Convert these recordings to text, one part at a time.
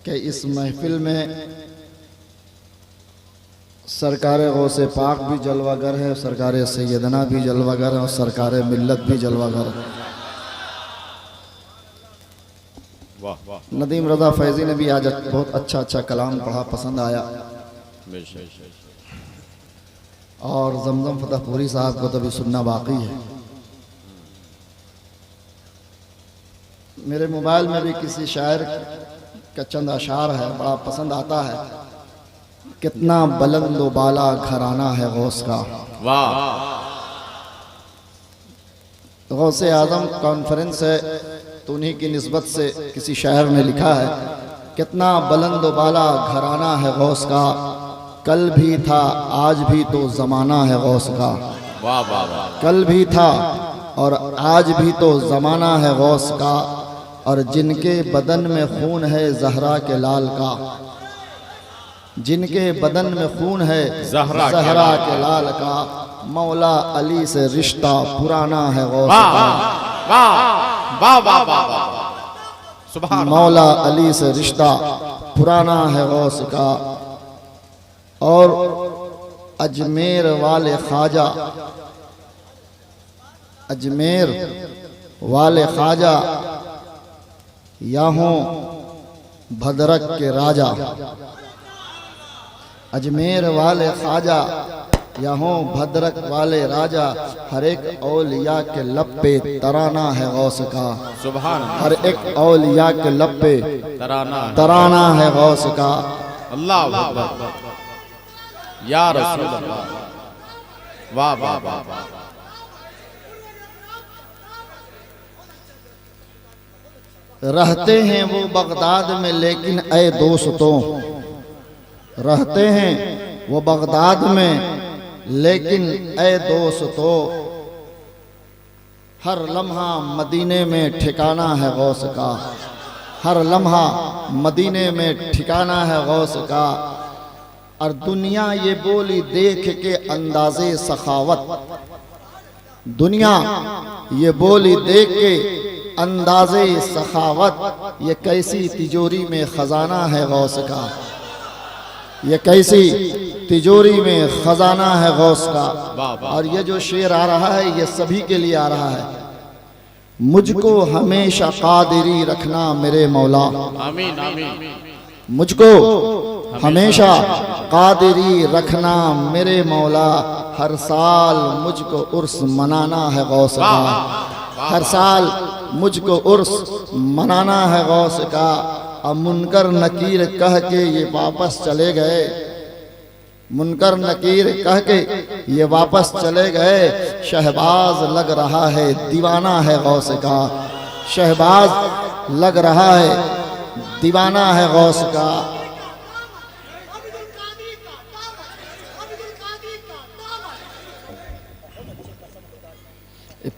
कि इस महफिल में सरकार गौसे पाक भी जलवागर है, सरकार सैयदना भी जलवागर है और सरकार मिल्लत भी जलवागर है। नदीम रज़ा फैज़ी ने भी आज बहुत अच्छा कलाम पढ़ा, पसंद आया। और जमजम फतेहपुरी साहब को तो भी सुनना बाकी है। मेरे मोबाइल में भी किसी शायर का चंद अशार है, बड़ा पसंद आता है। कितना बुलंद व बाला घराना है गौस का। वाह। गौसे आजम कॉन्फ्रेंस है तो उन्हीं की निस्बत से किसी शायर ने लिखा है, कितना बुलंद व बाला घराना है गौस का, कल भी था आज भी तो ज़माना है गौस का। वाह वाह वाह। कल भी था और आज भी तो ज़माना है गौस का, और जिनके बदन में खून है ज़हरा के लाल का, जिनके बदन में खून है ज़हरा के लाल का, मौला अली से रिश्ता पुराना है गौस का। वाह वाह वाह। सुभान मौला अली से रिश्ता पुराना है गौस का। और अजमेर वाले ख्वाजा, अजमेर वाले ख्वाजा या हों भद्रक के राजा, अजमेर वाले ख्वाजा या हों भद्रक वाले राजा, हर एक औलिया के लब पे तराना है गौस का। सुभान हर एक औलिया के लब पे तराना है गौस का। अल्लाह अकबर या रसूल अल्लाह। वाह वाह वाह। रहते हैं वो बगदाद में लेकिन ऐ दोस्तों, रहते हैं वो बगदाद में लेकिन ऐ दोस्तों, हर लम्हा मदीने में ठिकाना है गौस का। हर लम्हा मदीने में ठिकाना है गौस का। और दुनिया ये बोली देख के अंदाज़े सखावत, दुनिया ये बोली देख के अंदाज़े सखावत, ये कैसी तिजोरी में ख़जाना है गौस का। ये कैसी तिजोरी में ख़जाना है गौस का। और ये जो शेर आ रहा है ये सभी के लिए आ रहा है। मुझको हमेशा कादिरी रखना मेरे मौला, आमीन आमीन। मुझको हमेशा कादिरी रखना मेरे मौला, हर साल मुझको उर्स मनाना है गौस का। हर साल मुझको उर्स मनाना है गौस का। अब मुनकर नकीर कह के ये वापस चले गए, मुनकर नकीर कह के ये वापस चले गए, शहबाज लग रहा है दीवाना है गौस का। शहबाज लग रहा है दीवाना है गौस का।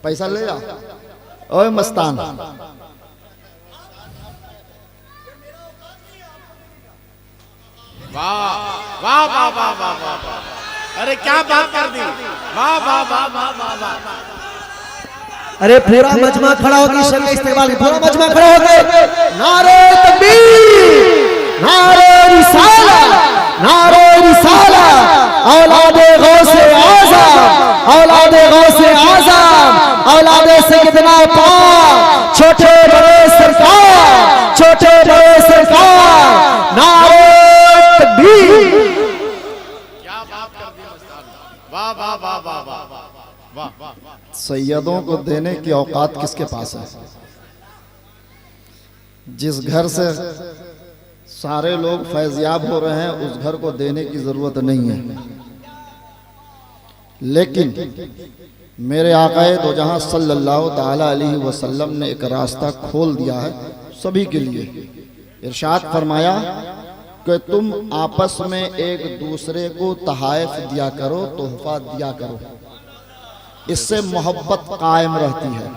पैसा ले जा ओए मस्तान। वाह वाह वाह वाह वाह वाह। अरे क्या बात कर दी। वाह वाह वाह वाह वाह। अरे पूरा मजमा खड़ा हो गया, शर्म इस्तेमाल पूरा मजमा खड़ा हो गया। नारे तकबीर, नारे रिसाला, नारे रिसाला, औलादे गौसे आज़म, औलादे गौसे आज़म, औलादे सैयदना पाक, छोटे बड़े सरकार, छोटे बड़े सरकार, नारे तकबीर। क्या बात कर दी मस्तान। वाह वाह वाह वाह वाह वाह वाह। सैयदों को देने की औकात किसके पास है? जिस घर से सारे लोग फैज़याब हो रहे हैं उस घर को देने की ज़रूरत नहीं है। लेकिन मेरे आक़ाए दो जहां सल्लल्लाहु ताला अलैहि वसल्लम ने एक रास्ता खोल दिया है सभी के लिए। इरशाद फरमाया कि तुम आपस में एक दूसरे को तहाइफ दिया करो, तोहफा दिया करो, इससे मोहब्बत कायम रहती है।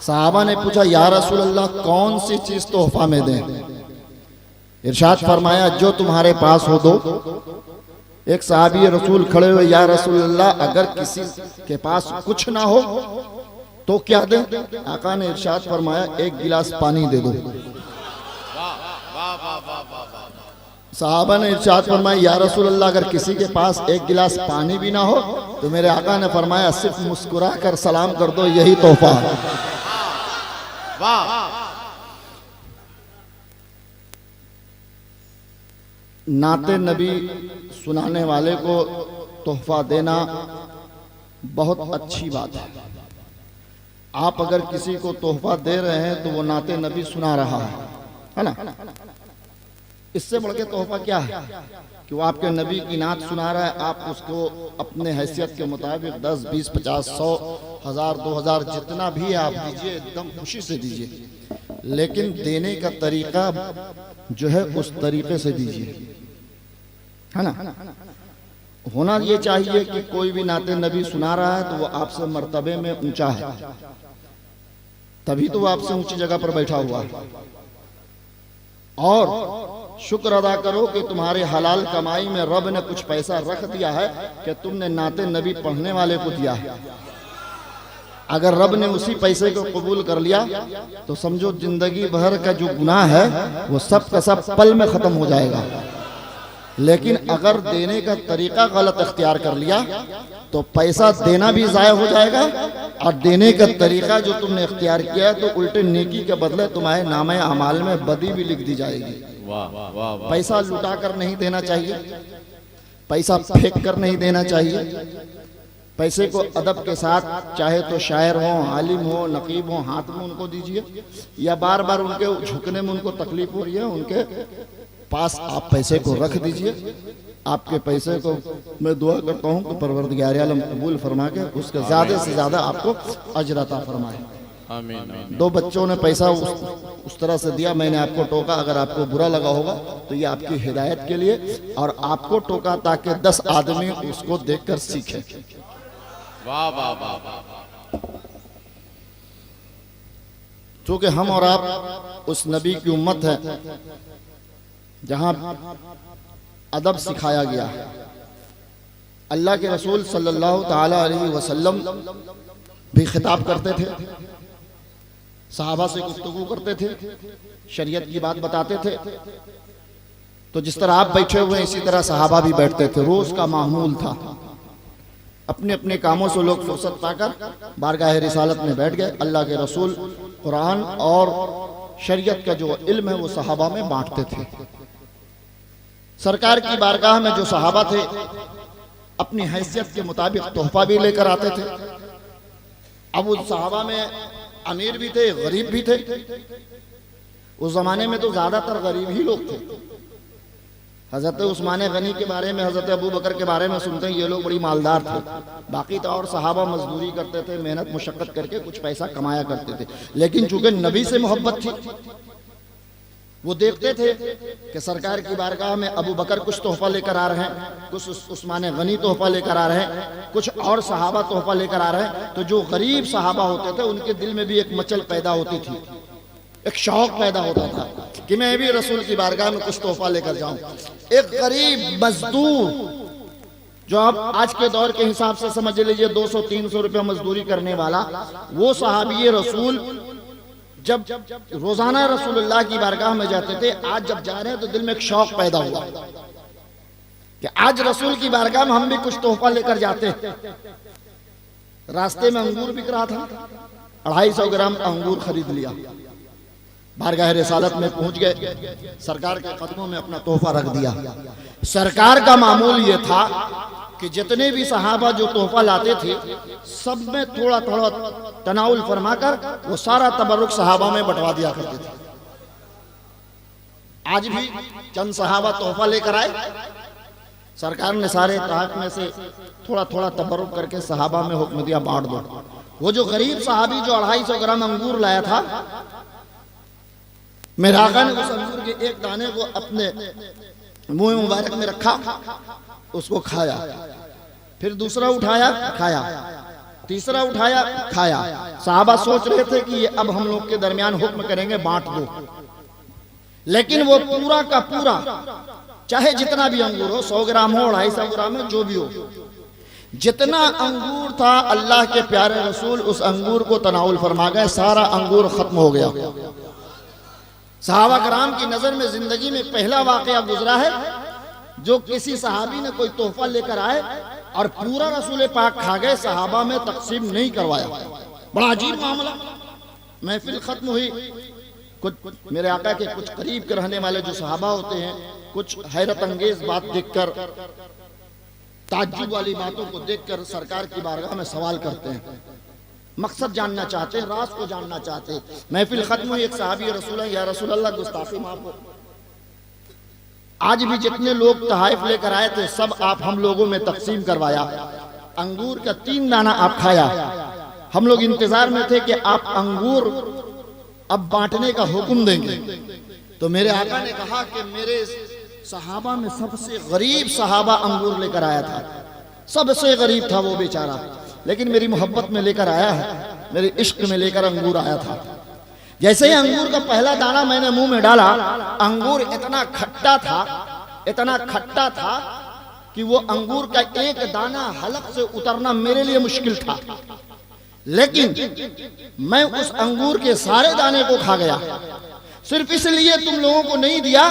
सहाबा ने पूछा या रसूल अल्लाह कौन सी चीज़ तोहफा में दें? इरशाद फरमाया जो तुम्हारे पास हो दो। एक सहाबी रसूल खड़े हुए, या रसूल अल्लाह अगर किसी के पास कुछ ना हो तो क्या दें? आका ने इरशाद फरमाया एक गिलास पानी दे दो। साहबा ने इरशाद फरमाया, या रसूल अल्लाह, अगर किसी के पास एक गिलास पानी भी ना हो तो मेरे आका ने फरमाया सिर्फ मुस्कुरा कर सलाम कर दो, यही तोहफा है। वाह। नाते नबी सुनाने वाले को तोहफा देना बहुत अच्छी बात है। आप अगर किसी को तोहफा दे रहे हैं तो वो नाते नबी सुना रहा है ना। इससे बढ़ के तोहफा क्या है कि वो आपके नबी की नात सुना रहा है, आप उसको अपने हैसियत के मुताबिक 10, 20, 50, 100, 1000, 2000 जितना भी है आप दीजिए, एकदम खुशी से दीजिए, लेकिन देने का तरीका जो है उस तरीके से दीजिए, है ना। होना ये चाहिए कि कोई भी नाते नबी सुना रहा है तो वो आपसे मर्तबे में ऊंचा है, तभी तो वो आपसे ऊंची जगह पर बैठा हुआ है। और शुक्र अदा करो कि तुम्हारे हलाल कमाई में रब ने कुछ पैसा रख दिया है कि तुमने नाते नबी पढ़ने वाले को दिया है। अगर रब ने उसी पैसे को कबूल कर लिया तो समझो जिंदगी भर का जो गुनाह है वो सब का सब पल में खत्म हो जाएगा। लेकिन अगर देने का तरीका गलत इख्तियार कर लिया तो पैसा देना भी जाया हो जाएगा, और देने का तरीका जो तुमने इख्तियार किया है तो उल्टे नेकी के बदले तुम्हारे नामे अमाल में बदी भी लिख दी जाएगी। वाह वाह वाह। पैसा लुटा कर नहीं देना चाहिए, पैसा फेंक कर नहीं देना चाहिए। पैसे को अदब के साथ, चाहे तो शायर हो, आलिम हो, नकीब हो, हाथ में उनको दीजिए, या बार बार उनके झुकने में उनको तकलीफ हो रही है उनके पास आप पैसे को रख दीजिए। आपके पैसे को मैं दुआ करता हूँ कि परवरदिगार आलम कबूल फरमा के उसके ज्यादा से ज्यादा आपको अजर अता फरमाए। आमीन। 2 बच्चों ने पैसा उस तरह से दिया, मैंने आपको टोका, अगर आपको बुरा लगा होगा तो ये आपकी हिदायत के लिए, और आपको टोका ताकि 10 आदमी उसको देखकर सीखे। वाह वाह वाह। चूंकि हम और आप उस नबी की उम्मत है जहां अदब सिखाया गया है। अल्लाह के रसूल सल्लल्लाहु ताला अलैहि वसल्लम भी खिताब करते थे, सहाबा से गुफ्तगू करते थे, शरीयत की बात बताते थे। तो जिस तरह आप बैठे हुए इसी तरह सहाबा भी बैठते थे, रोज का मामूल था। अपने अपने कामों से लोग फुर्सत पाकर बारगाह रिसालत में बैठ गए। अल्लाह के रसूल कुरान और शरीयत का जो इल्म है वो सहाबा में बांटते थे। सरकार की बारगाह में जो सहाबा थे अपनी हैसियत के मुताबिक तोहफा भी लेकर आते थे। अब उस सहाबा में अमीर भी थे, गरीब भी थे। उस जमाने में तो ज्यादातर गरीब ही लोग थे। हजरत उस्मान गनी के बारे में, हजरत अबू बकर के बारे में सुनते हैं ये लोग बड़ी मालदार थे। बाकी तो और सहाबा मजदूरी करते थे, मेहनत मुशक्कत करके कुछ पैसा कमाया करते थे। लेकिन चूंकि नबी से मोहब्बत थी, वो देखते थे कि सरकार की बारगाह में अबू बकर कुछ तोहफा लेकर आ रहे हैं, कुछ उस्मान गनी तोहफा लेकर आ रहे हैं, कुछ और सहाबा तोहफा लेकर आ रहे हैं। तो जो गरीब सहाबा होते थे उनके दिल में भी एक मचल पैदा होती थी, एक शौक पैदा होता था कि मैं भी रसूल की बारगाह में कुछ तोहफा लेकर जाऊं। एक गरीब मजदूर जो आप आज के दौर के हिसाब से समझ लीजिए 200-300 रुपया मजदूरी करने वाला, वो सहाबी रसूल जब रोजाना रसूलुल्लाह की बारगाह में जाते थे, आज जब जा रहे हैं तो दिल में एक शौक पैदा हुआ कि आज रसूल की बारगाह में हम भी कुछ तोहफा लेकर जाते हैं। रास्ते में अंगूर बिक रहा था, 250 ग्राम अंगूर खरीद लिया, बारगाह रिसालत में पहुंच गए, सरकार के कदमों में अपना तोहफा रख दिया। सरकार का मामूल ये था कि जितने भी सहाबा जो तोहफा लाते थे सब में थोड़ा थोड़ा तनाउल फरमाकर वो सारा तबर्रुक सहाबा में बंटवा दिया करते थे। आज भी चंद सहाबा तोहफा लेकर आए, सरकार ने सारे तहत में से थोड़ा थोड़ा तबर्रुक करके सहाबा में हुक्म दिया बांट दो। वो जो गरीब सहाबी जो 250 ग्राम अंगूर लाया था, मेरे आका ने उस अंगूर के एक दाने को अपने मुंह मुबारक में रखा, उसको खाया, फिर दूसरा उठाया खाया, तीसरा उठाया खाया। साहबा सोच रहे थे कि ये अब हम लोग के दरमियान हुक्म करेंगे बांट दो, लेकिन वो पूरा का पूरा चाहे जितना भी अंगूर हो, 100 ग्राम हो, 250 ग्राम हो, जो भी हो, जितना अंगूर था अल्लाह के प्यारे रसूल उस अंगूर को तनाउल फरमा गए। सारा अंगूर खत्म हो गया। सहाबा कराम की नजर में जिंदगी में पहला वाकया गुजरा है जो किसी सहाबी ने कोई तोहफा लेकर आए और पूरा रसूल पाक खा गए, सहाबा में तकसीम नहीं करवाया। बड़ा अजीब मामला। महफिल खत्म हुई, कुछ मेरे आका के कुछ करीब के रहने वाले जो सहाबा होते हैं कुछ हैरत अंगेज बात देखकर, ताज्जुब वाली बातों को देखकर सरकार की बारगाह में सवाल करते हैं, मकसद जानना चाहते हैं, राज को जानना चाहते हैं। महफिल खत्म हुई, एक सहाबी रसूल या रसूल अल्लाह गुस्ताखी माफ हो, आज भी जितने लोग तहाइफ लेकर आए थे सब आप हम लोगों में तकसीम करवाया। अंगूर का 3 दाना आप खाया। हम लोग इंतजार में थे कि आप अंगूर अब बांटने का हुक्म देंगे। तो मेरे आका ने कहा कि मेरे सहाबा में सबसे गरीब सहाबा अंगूर लेकर आया था, सबसे गरीब था वो बेचारा, लेकिन मेरी मोहब्बत में लेकर आया है, मेरे इश्क में लेकर अंगूर आया था। जैसे ही अंगूर का पहला दाना मैंने मुंह में डाला, अंगूर इतना खट्टा था, इतना खट्टा था कि वो अंगूर का एक दाना हलक से उतरना मेरे लिए मुश्किल था। लेकिन मैं उस अंगूर के सारे दाने को खा गया, सिर्फ इसलिए तुम लोगों को नहीं दिया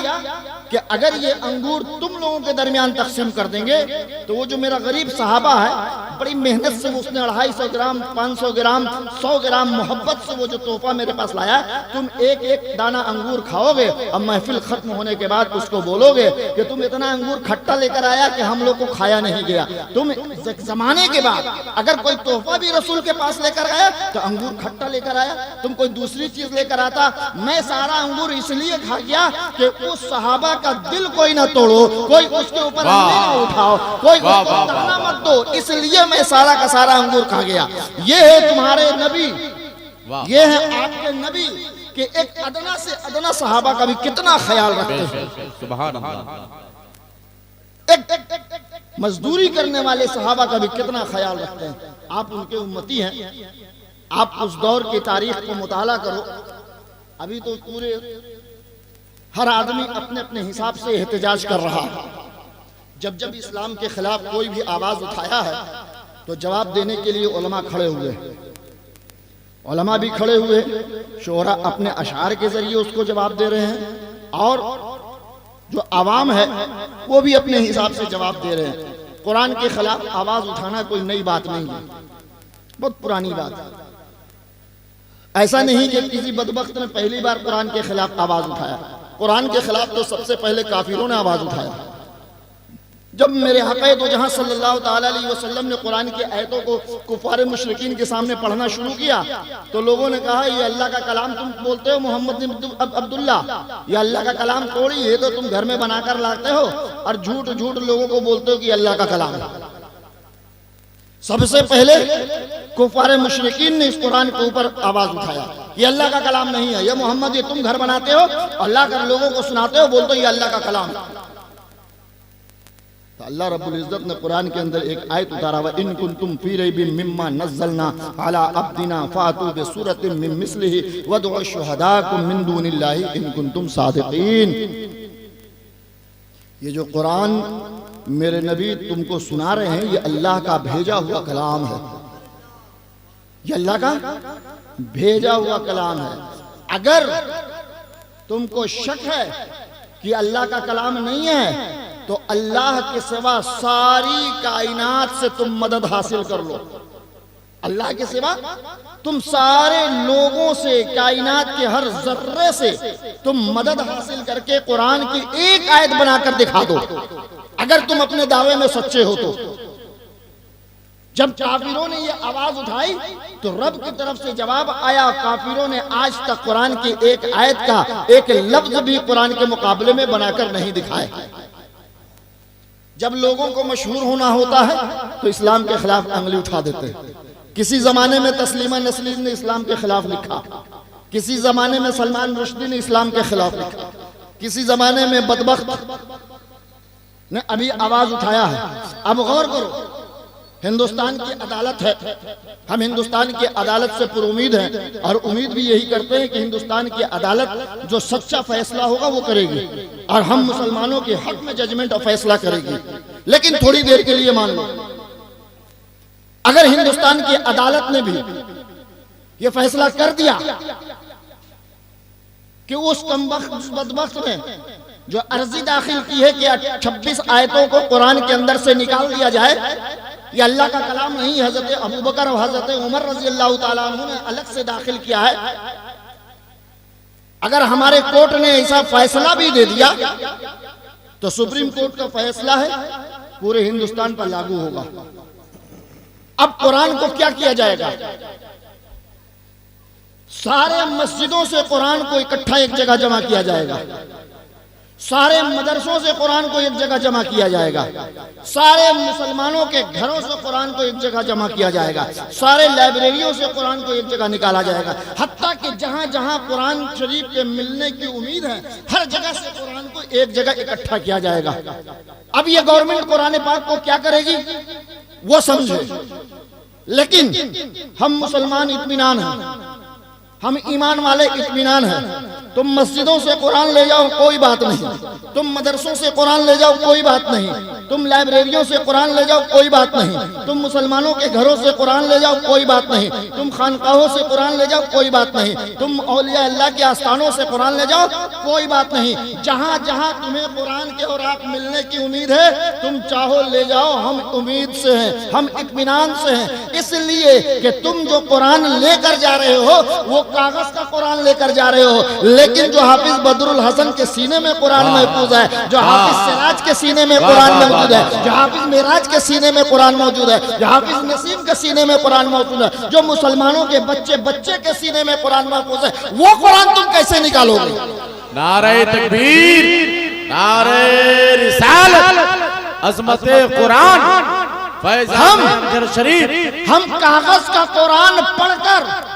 कि अगर ये अंगूर तुम लोगों के दरमियान तकसीम कर देंगे तो वो जो मेरा गरीब सहाबा है बड़ी मेहनत से उसने 250 ग्राम 500 ग्राम 100 ग्राम मोहब्बत से वो जो तोहफा मेरे पास लाया, तुम एक एक दाना अंगूर खाओगे, अब महफिल खत्म होने के बाद उसको बोलोगे कि तुम इतना अंगूर खट्टा लेकर आया कि हम लोग को खाया नहीं गया। तुम जमाने के बाद अगर कोई तोहफा भी रसूल के पास लेकर आया तो अंगूर खट्टा लेकर आया, तुम कोई दूसरी चीज लेकर आता, मैं सारा अंगूर इसलिए खा गया कि उस सहाबा का दिल कोई ना तोड़ो, कोई उसके ऊपर ना उठाओ, कोई उसको ताना मत दो, इसलिए मैं सारा का सारा अंगूर खा गया। ये है तुम्हारे नबी, ये है आपके नबी कि एक अदना से अदना सहाबा का भी कितना ख्याल रखते हैं। सुभान अल्लाह। एक मजदूरी करने वाले सहाबा का भी कितना ख्याल रखते हैं। आप उनके उम्मती हैं, आप उस दौर की तारीख को मुताला करो। अभी तो पूरे हर आदमी अपने अपने हिसाब से एहतजाज कर रहा है। जब जब इस्लाम के खिलाफ कोई भी आवाज उठाया है तो जवाब देने के लिए उलमा खड़े हुए, उलमा भी खड़े हुए, शोरा अपने अशार के जरिए उसको जवाब दे रहे हैं और जो आवाम है वो भी अपने हिसाब से जवाब दे रहे हैं। कुरान के खिलाफ आवाज उठाना कोई नई बात नहीं है, बहुत पुरानी बात है। ऐसा नहीं कि किसी बदबख्त ने पहली बार कुरान के खिलाफ आवाज उठाया। कुरान के खिलाफ तो सबसे पहले काफिरों ने आवाज उठाया। जब मेरे हक़ दो जहां सल्लल्लाहु ताला अलैहि वसल्लम ने कुरान की आयतों को कुफार मुशरिकीन के सामने पढ़ना शुरू किया तो लोगों ने कहा ये अल्लाह का कलाम तुम बोलते हो मोहम्मद अब्दुल्ला, ये अल्लाह का कलाम थोड़ी है, तो तुम घर में बनाकर लाते हो और झूठ झूठ लोगों को बोलते हो कि अल्लाह का कलाम है। सबसे पहले कुफार मुशरिकीन ने इस कुरान के ऊपर आवाज उठाया, ये अल्लाह का कलाम नहीं है, ये मोहम्मद ये तुम घर बनाते हो, अल्लाह कर लोगों को सुनाते हो, बोलते हो ये अल्लाह का कलाम है। तो अल्लाह रब्बुल इज्जत ने कुरान के अंदर एक आयत उतारा, व इन कुंतुम फी रैबिन मिम्मा नज़्ज़लना अला अब्दिना फातू बिसूरतिन मिन मिस्लिही वदउ शुहदाकुम मिन दूनिल्लाहि इन कुंतुम सादिकीन। ये जो कुरान मेरे नबी तुमको सुना रहे हैं ये अल्लाह का भेजा हुआ कलाम है, ये अल्लाह का भेजा हुआ कलाम है। अगर तुमको शक है कि अल्लाह का कलाम नहीं है तो अल्लाह के सिवा सारी कायनात से तुम मदद हासिल कर लो। अल्लाह के सिवा तुम सारे लोगों से, कायनात के हर जर्रे से तुम मदद हासिल करके कुरान की एक आयत बनाकर दिखा दो, अगर तुम अपने दावे में सच्चे हो तो। जब काफिरों ने ये आवाज उठाई तो रब की तरफ से जवाब आया। काफिरों ने आज तक कुरान की एक आयत का एक लफ्ज भी कुरान के मुकाबले में बनाकर नहीं दिखाए। जब लोगों को मशहूर होना होता है तो इस्लाम के खिलाफ अंगली उठा देते हैं। किसी जमाने में तस्लीमा नसरीन ने इस्लाम के खिलाफ लिखा, किसी जमाने में सलमान रुश्दी ने इस्लाम के खिलाफ लिखा, किसी जमाने में बदबख्त ने अभी आवाज उठाया है। अब गौर करो, हिंदुस्तान की अदालत है, हम हिंदुस्तान की अदालत से पुरुमीद हैं और उम्मीद भी यही करते हैं कि हिंदुस्तान की अदालत जो सच्चा फैसला होगा वो करेगी और हम मुसलमानों के हक में जजमेंट और फैसला करेगी। लेकिन थोड़ी देर के लिए मान लो, अगर हिंदुस्तान की अदालत ने भी ये फैसला कर दिया कि उस बदबख्त ने जो अर्जी दाखिल की है कि 26 आयतों को कुरान के अंदर से निकाल दिया जाए, ये अल्लाह का कलाम नहीं, हजरत अबू बकर और हजरत उमर रजी अल्लाह ताला अन्हु ने अलग से दाखिल किया है। अगर हमारे कोर्ट ने ऐसा फैसला भी दे दिया तो सुप्रीम कोर्ट का फैसला है, पूरे हिंदुस्तान पर लागू होगा। अब कुरान को क्या किया जाएगा? सारे मस्जिदों से कुरान को इकट्ठा एक जगह जमा किया जाएगा, सारे मदरसों से कुरान को एक जगह जमा किया जाएगा, सारे मुसलमानों के घरों से कुरान को एक जगह जमा किया जाएगा, सारे लाइब्रेरियों से कुरान को एक जगह निकाला जाएगा। हत्ता कि जहां जहां कुरान शरीफ के मिलने की उम्मीद है, हर जगह से कुरान को एक जगह इकट्ठा किया जाएगा। अब ये गवर्नमेंट कुरान पाक को क्या करेगी वो समझे, लेकिन हम मुसलमान इत्मीनान हैं, हम ईमान वाले इत्मीनान हैं। तुम मस्जिदों से कुरान ले जाओ कोई बात नहीं, तुम मदरसों से कुरान ले जाओ कोई बात नहीं, तुम लाइब्रेरियों से कुरान ले जाओ कोई बात नहीं, तुम मुसलमानों के घरों से कुरान ले जाओ कोई बात नहीं, तुम खानकाहों से कुरान ले जाओ कोई बात नहीं, तुम औलिया अल्लाह के आस्थानों से कुरान ले जाओ कोई बात नहीं। जहां जहां तुम्हें कुरान के और आप मिलने की उम्मीद है, तुम चाहो ले जाओ, हम उम्मीद से हैं, हम इत्मीनान से हैं। इसलिए कि तुम जो कुरान लेकर जा रहे हो वो कागज का कुरान लेकर जा रहे हो, लेकिन जो हाफिज बदरुल हसन के सीने में कुरान महफूज है, जो हाफिज सिराज के सीने में कुरान मौजूद है, जो हाफिज मेराज के सीने में कुरान मौजूद है, जो हाफिज नसीम के सीने में कुरान मौजूद है, जो मुसलमानों के बच्चे बच्चे के सीने में कुरान महफूज है, वो कुरान तुम कैसे निकालोगे? नारे तकबीर, नारे रिसालत, अज़मते कुरान, फैज़ान शरीफ। हम कागज का कुरान पढ़कर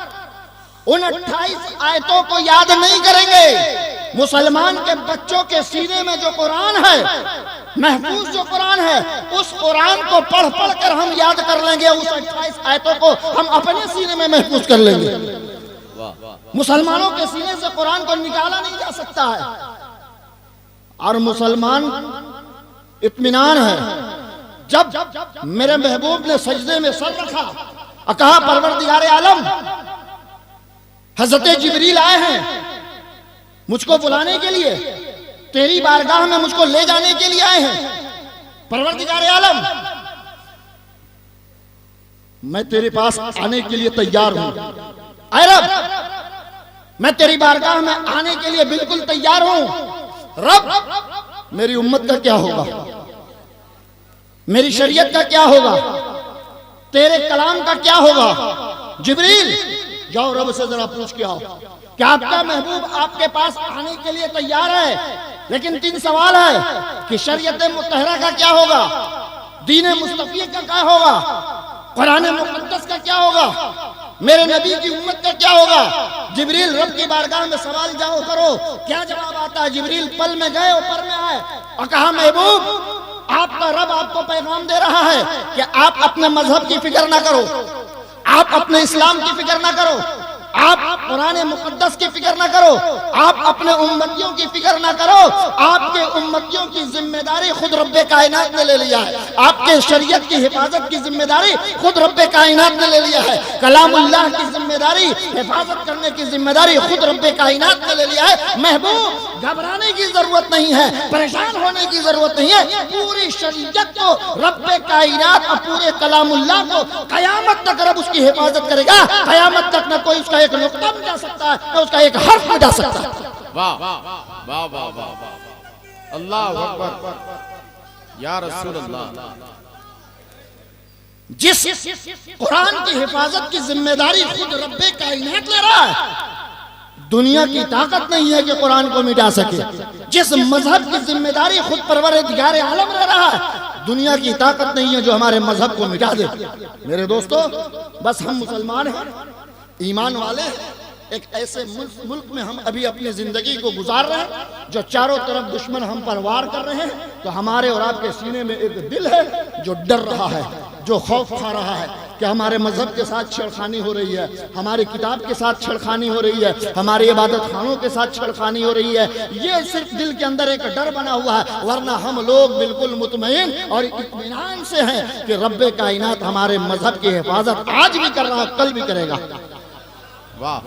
उन 28 आयतों को याद नहीं करेंगे। मुसलमान के बच्चों के सीने में जो कुरान है, महफूज जो कुरान है, उस कुरान को पढ़ पढ़ कर हम याद कर लेंगे, उस 28 आयतों को हम अपने सीने में महफूज कर लेंगे। मुसलमानों के सीने से कुरान को निकाला नहीं जा सकता है। और मुसलमान इत्मीनान है। जब मेरे महबूब ने सजदे में सर रखा और कहा परवरदिगारे आलम, हजरत जिब्रील आए हैं मुझको बुलाने के लिए, तेरी बारगाह में मुझको ले जाने के लिए आए हैं, परवरदिगारे आलम मैं तेरे पास आने के लिए तैयार हूं। ऐ रब, मैं तेरी बारगाह में आने के लिए बिल्कुल तैयार हूं। रब, मेरी उम्मत का क्या होगा, मेरी शरीयत का क्या होगा, तेरे कलाम का क्या होगा? जिब्रील जाओ रब से जरा पूछ के आओ कि आपका महबूब आपके पास आने के लिए तैयार है, लेकिन 3 सवाल है कि शरीयत मुतहरा का क्या होगा, दीन मुस्तफ़ी का क्या होगा, कुरान मुक़द्दस का क्या होगा, मेरे नबी की उम्मत का क्या होगा? जिब्रील रब की बारगाह में सवाल जाओ करो, क्या जवाब आता है? जिब्रील पल में गए, ऊपर में आए और कहा महबूब आपका रब आपको पैगाम दे रहा है कि आप अपने मजहब की फिक्र ना करो, आप अपने इस्लाम की फिक्र ना करो, आप कुरान मुक़द्दस की फिक्र ना करो, आप अपने उम्मतियों की फिक्र ना करो, आपके उम्मतियों की जिम्मेदारी खुद रब्बे कायनात ने ले लिया है, आपके शरीयत की हिफाजत की जिम्मेदारी खुद रब्बे कायनात ने ले लिया है, कलामुल्लाह की जिम्मेदारी हिफाजत करने की जिम्मेदारी खुद रब्बे कायनात ने ले लिया है। महबूब घबराने की जरूरत नहीं है, परेशान होने की जरूरत नहीं है, पूरी शरीयत को रब्बे कायनात और पूरे कलामुल्लाह को कयामत तक रब उसकी हिफाजत करेगा। कयामत तक न कोई उसका एक नुक्ता मिटा सकता है, न उसका एक हर्फ मिटा सकता है। वाह वाह वाह वाह वाह, अल्लाह अकबर या रसूल अल्लाह। जिस कुरान की हिफाजत की जिम्मेदारी खुद रब्बे कायनात ले रहा है, दुनिया की ताकत नहीं है कि कुरान को मिटा सके। जिस मजहब की जिम्मेदारी खुद परवरदिगार आलम ले रहा है, दुनिया की ताकत नहीं है जो हमारे मजहब को मिटा दे। मेरे दोस्तों, बस हम मुसलमान हैं, ईमान वाले हैं, एक ऐसे मुल्क में हम अभी अपनी जिंदगी को गुजार रहे हैं जो चारों तरफ दुश्मन हम पर वार कर रहे हैं, तो हमारे और आपके सीने में एक दिल है जो डर रहा है, जो खौफ खा रहा है कि हमारे मजहब के साथ छेड़खानी हो रही है, हमारी किताब के साथ छेड़खानी हो रही है, हमारे इबादत खानों के साथ छेड़खानी हो रही है। ये सिर्फ दिल के अंदर एक डर बना हुआ है, वरना हम लोग बिल्कुल मुतमईन और इत्मीनान से हैं कि रब्बे कायनात हमारे मजहब की हिफाजत आज भी कर रहा, कल भी करेगा। वाह,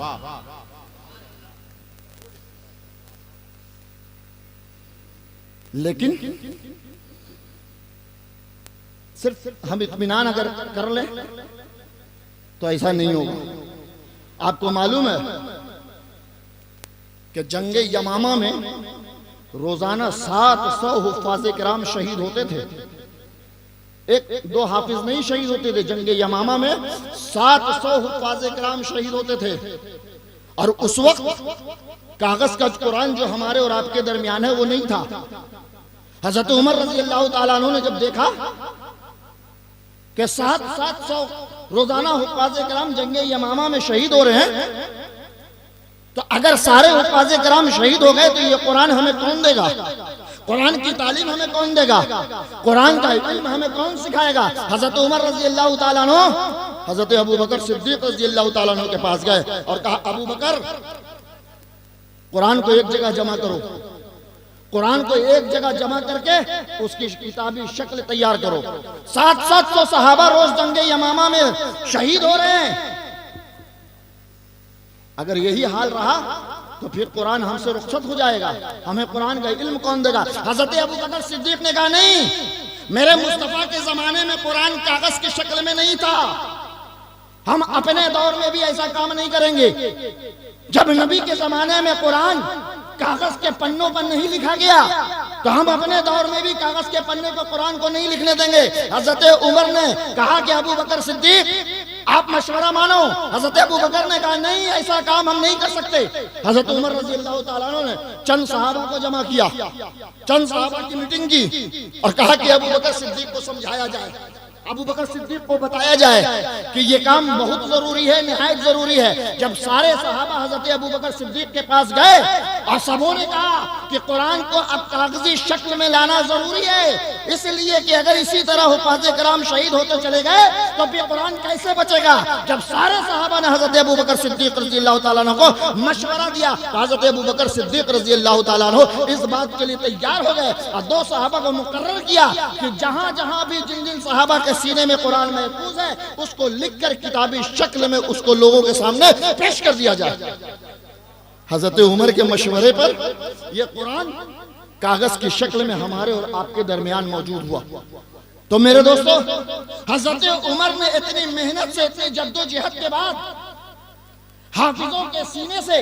लेकिन सिर्फ हम इत्मीनान अगर कर लें तो ऐसा नहीं होगा। आपको मालूम है कि जंगे यमामा में रोजाना 700 हुफ़ाज़े किराम शहीद होते थे। एक दो हाफिज नहीं शहीद होते थे, जंगे यमामा में 700 हुफ़ाज़े किराम शहीद होते थे। और उस वक्त कागज का कुरान जो हमारे और आपके दरमियान है वो नहीं था। हजरत उमर रज़ी अल्लाह ताला अन्हु ने जब देखा कि 700 रोजाना हुफ़ाज़े किराम जंगे यमामा में शहीद हो रहे हैं, तो अगर सारे हुफ़ाज़े किराम शहीद हो गए तो ये कुरान हमें कौन देगा? कुरान की तालीम हमें कौन देगा? कुरान का इल्म हमें कौन सिखाएगा? हजरत उमर रज़ी अल्लाह ताला अन्हु हजरत अबू बकर सिद्दीक़ रज़ी अल्लाह ताला अन्हु के पास गए और कहा, अबू बकर, कुरान को एक जगह जमा करो, कुरान को एक जगह जमा करके उसकी किताबी शक्ल तैयार करो। 700 सहाबा रोज जंगे यमामा में शहीद हो रहे हैं। अगर यही हाल रहा तो फिर कुरान हमसे रुखसत हो जाएगा, हमें कुरान का इल्म कौन देगा? हजरत अबू बकर सिद्दीक ने कहा, नहीं, मेरे मुस्तफा के जमाने में कुरान कागज की शक्ल में नहीं था, हम अपने दौर में भी ऐसा काम नहीं करेंगे। जब नबी के जमाने में कुरान कागज के पन्नों पर नहीं लिखा गया तो हम अपने दौर में भी कागज के पन्ने पर कुरान को नहीं लिखने देंगे। हजरत उमर ने कहा कि अबू बकर सिद्दीक आप मशवरा मानो। हजरत अबू बकर ने कहा, नहीं, ऐसा काम हम नहीं कर सकते। हजरत उमर रज़ी अल्लाह ताला अन्हु ने चंद सहाबा को जमा किया, चंद सहाबा की मीटिंग की और कहा कि अबू बकर सिद्दीक को समझाया जाए, अबू बकर सिद्दीक को बताया जाए कि ये काम बहुत जरूरी है, निहायत जरूरी है। जब सारे सहाबा हजरत अबू बकर सिद्दीक के पास गए और सबों ने कहा कि कुरान को अब कागजी शक्ल में लाना जरूरी है, इसलिए कि अगर इसी तरह हुफ़ाज़े किराम शहीद होते चले गए तो फिर कुरान कैसे बचेगा। जब सारे सहाबा ने हजरत अबू बकर सिद्दीक रज़ी अल्लाह ताला अन्हु को मशवरा दिया तो हजरत अबू बकर सिद्दीक रज़ी अल्लाह ताला अन्हु इस बात के लिए तैयार हो गए और दो सहाबा को मुकर्रर किया कि जहां जहां भी जिन जिन सहाबा के सीने में कुरान महफूज है उसको लिखकर किताबी शक्ल में उसको लोगों के सामने पेश कर दिया जाए। हजरत उमर के मशवरे पर यह कुरान कागज की शक्ल में हमारे और आपके दरमियान मौजूद हुआ। तो मेरे दोस्तों, हजरत उमर ने इतनी मेहनत से, इतनी जद्दोजहद के बाद हाफिजों के सीने से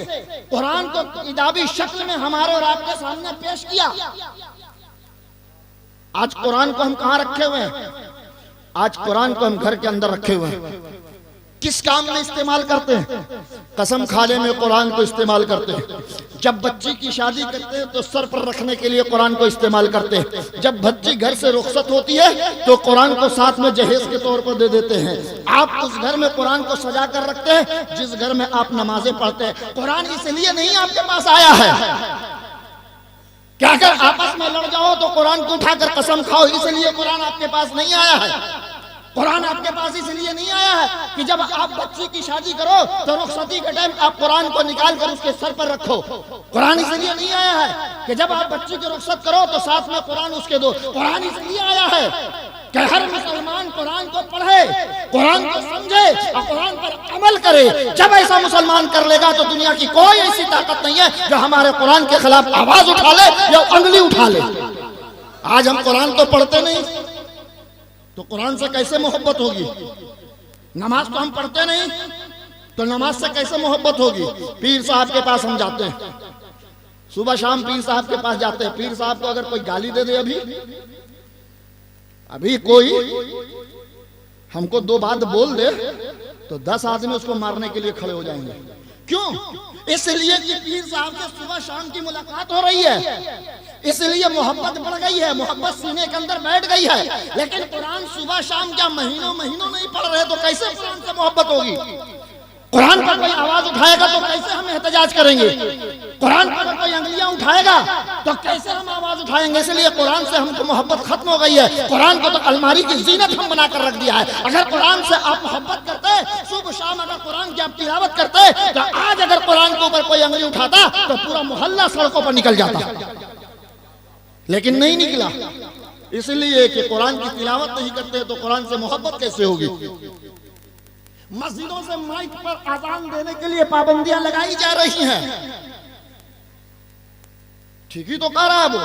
कुरान को किताबी शक्ल में हमारे और आपके सामने पेश किया। आज कुरान को हम कहां रखे हुए हैं? आज कुरान को हम घर के अंदर रखे हुए हैं। किस काम में इस्तेमाल करते हैं? कसम खाने में कुरान को इस्तेमाल करते हैं। जब बच्ची की शादी करते हैं तो सर पर रखने के लिए कुरान को इस्तेमाल करते हैं। जब बच्ची घर से रुखसत होती है तो कुरान को साथ में जहेज के तौर पर दे देते हैं। आप उस घर में कुरान को सजा कर रखते हैं जिस घर में आप नमाजें पढ़ते हैं। कुरान इसलिए नहीं आपके पास आया है क्या अगर आपस में लड़ जाओ तो कुरान को उठाकर कसम खाओ, इसलिए कुरान आपके पास नहीं आया है। कुरान आपके पास इसलिए नहीं आया है कि जब आप बच्ची की शादी करो तो रुखसती के टाइम आप कुरान को निकाल कर उसके सर पर रखो। कुरान इसलिए नहीं आया है कि जब आप बच्ची की रुखसत करो तो साथ में कुरान उसके दो। कुरान इसलिए आया है कि हर मुसलमान कुरान को पढ़े, कुरान को समझे और कुरान पर अमल करे। जब ऐसा मुसलमान कर लेगा तो दुनिया की कोई ऐसी ताकत नहीं है जो हमारे कुरान के खिलाफ आवाज उठा ले या उंगली उठा ले। आज हम कुरान तो पढ़ते नहीं तो कुरान से कैसे मोहब्बत होगी? नमाज तो हम पढ़ते नहीं तो नमाज से कैसे मोहब्बत होगी? पीर साहब के पास हम जाते हैं, सुबह शाम पीर साहब के पास जाते हैं। पीर साहब को अगर कोई गाली दे दे, अभी कोई हमको दो बात बोल दे तो 10 आदमी उसको मारने के लिए खड़े हो जाएंगे। क्यों? इसलिए कि पीर साहब से सुबह शाम की मुलाकात हो रही है, इसलिए मोहब्बत बढ़ गई है, मोहब्बत सीने के अंदर बैठ गई है। लेकिन कुरान सुबह शाम क्या महीनों महीनों नहीं पढ़ रहे तो कैसे कुरान से मोहब्बत होगी? कुरान पर कोई आवाज उठाएगा तो कैसे हम एहतजाज करेंगे? कुरान पर कोई अंगलियां उठाएगा तो कैसे हम आवाज उठाएंगे? इसलिए कुरान से हमको मोहब्बत खत्म हो गई है। कुरान को तो अलमारी की जीनत हम बना कर रख दिया है। अगर कुरान से आप मोहब्बत करते, सुबह शाम अगर कुरान की आप तिलावत करते, तो आज अगर कुरान के ऊपर कोई अंगली उठाता तो पूरा मोहल्ला सड़कों पर निकल जाता, लेकिन नहीं निकला। इसलिए कि कुरान की तिलावत नहीं करते तो कुरान से मोहब्बत कैसे होगी? मस्जिदों से माइक पर आजान देने के लिए पाबंदियां लगाई जा रही हैं। ठीक ही तो कह रहा है वो,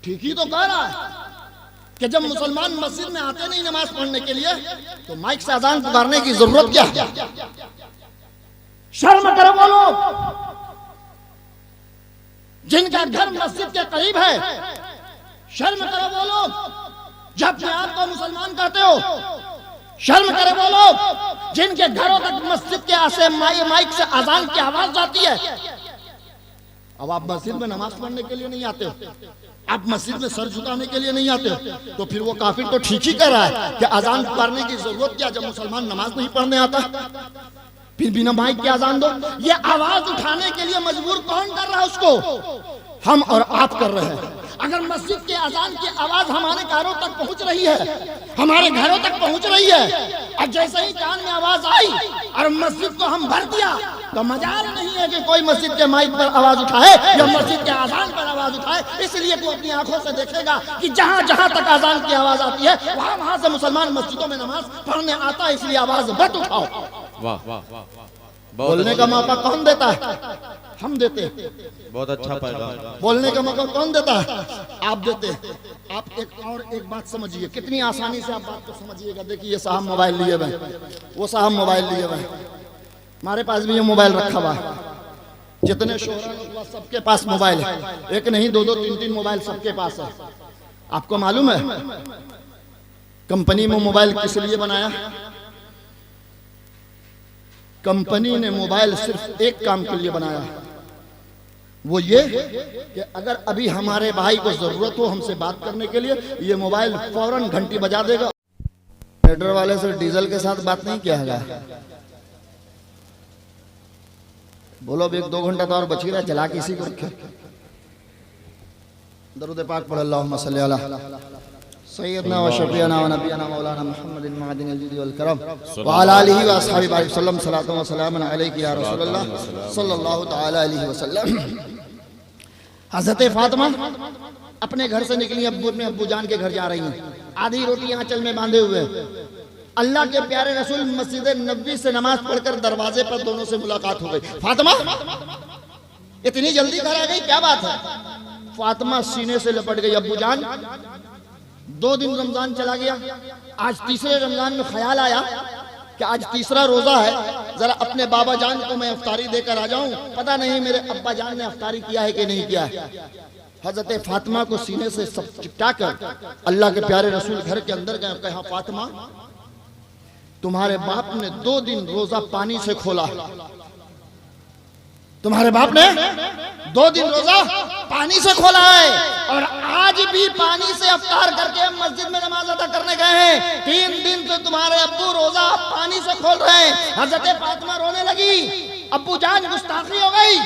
ठीक ही तो कह रहा है कि जब मुसलमान मस्जिद में आते नहीं नमाज पढ़ने के लिए तो माइक से अजान पुकारने की जरूरत क्या है? शर्म करो वो लोग जिनका घर मस्जिद के करीब है। शर्म करो वो लोग जो अपने आप को मुसलमान कहते हो। शर्म करे वो लोग जिनके घरों तक मस्जिद के आसे माइक से अजान की आवाज जाती है। अब आप मस्जिद में नमाज पढ़ने के लिए नहीं आते हो, आप मस्जिद में सर झुकाने के लिए नहीं आते हो, तो फिर वो काफिर तो ठीक ही कर रहा है कि अजान पुकारने की जरूरत क्या जब मुसलमान नमाज नहीं पढ़ने आता। फिर बिना माइक के अजान दो। ये आवाज उठाने के लिए मजबूर कौन कर रहा है उसको? हम और आप कर रहे हैं। अगर मस्जिद के अजान की आवाज हमारे घरों तक पहुंच रही है, हमारे घरों तक पहुंच रही है, और जैसे ही कान में आवाज आई और मस्जिद को हम भर दिया, तो मजाल नहीं है कि कोई मस्जिद के माइक पर आवाज उठाए या मस्जिद के अजान पर आवाज उठाए। इसलिए तू अपनी आंखों से देखेगा कि जहां जहां तक अजान की आवाज आती है वहां वहां से मुसलमान मस्जिदों में नमाज पढ़ने आता है। इसलिए आवाज मत उठाओ। वाह वाह वाह, बोलने का मौका कौन देता है? हम देते। बहुत अच्छा पैगाम। बोलने का मौका कौन देता है? आप देते। आप एक बात समझिए, कितनी आसानी से आप बात को समझिएगा। देखिए, ये साहब मोबाइल लिए हुए, वो साहब मोबाइल लिए हुए, हमारे पास भी ये मोबाइल रखा हुआ है। जितने शोहरा सबके पास मोबाइल है, एक नहीं दो दो तीन तीन मोबाइल सबके पास है। आपको मालूम है कंपनी में मोबाइल किस लिए बनाया? कंपनी ने मोबाइल सिर्फ एक काम के लिए बनाया, वो ये कि अगर अभी हमारे भाई को जरूरत हो हमसे बात करने के लिए, ये मोबाइल फौरन घंटी बजा देगा। पेट्रोल वाले से डीजल के साथ बात नहीं किया है। बोलो अब 1-2 घंटा तो और बच ही रहा, चला के इसी को रखे। दरूद पाक पढ़ अल्लाहुम्मा सल्ली अला सय्यदना व शफीना व नबियना मौलाना मुहम्मदिन मअदिनिल जुदी वल करम व अला आलिहि व अस्हाबि वसल्लम सल्लल्लाहु व सलामन अलैहि या रसूलल्लाह सल्लल्लाहु तआला अलैहि वसल्लम। हज़रत फातिमा अपने घर से निकली, अपने अब्बू जान के घर जा रही हैं। आधी रोटी आंचल में बांधे हुए। अल्लाह के प्यारे रसूल मस्जिद नबवी से नमाज पढ़कर दरवाजे पर दोनों से मुलाकात हो गई। फातिमा इतनी जल्दी घर आ गई, क्या बात है? फातिमा सीने से लपट गई। अब्बू जान 2 दिन रमजान चला गया, आज तीसरे रमजान में ख्याल आया कि आज तीसरा रोजा है, जरा अपने बाबा जान को मैं इफ्तारी देकर आ जाऊं। पता नहीं मेरे अब्बा जान ने इफ्तारी किया है कि नहीं किया है। हजरत फातिमा को सीने से सब चिपटा कर अल्लाह के प्यारे रसूल घर के अंदर गए। कहा, फातिमा तुम्हारे बाप ने 2 दिन रोजा पानी से खोला। तुम्हारे बाप ने 2 दिन रोजा पानी से खोला है और आज भी पानी से अफ्तार करके मस्जिद में नमाज अदा करने गए हैं। 3 दिन से तुम्हारे अब्बू रोजा पानी से खोल रहे हैं। हजरत फातिमा रोने लगी। अब्बू जान गुस्ताखी हो गई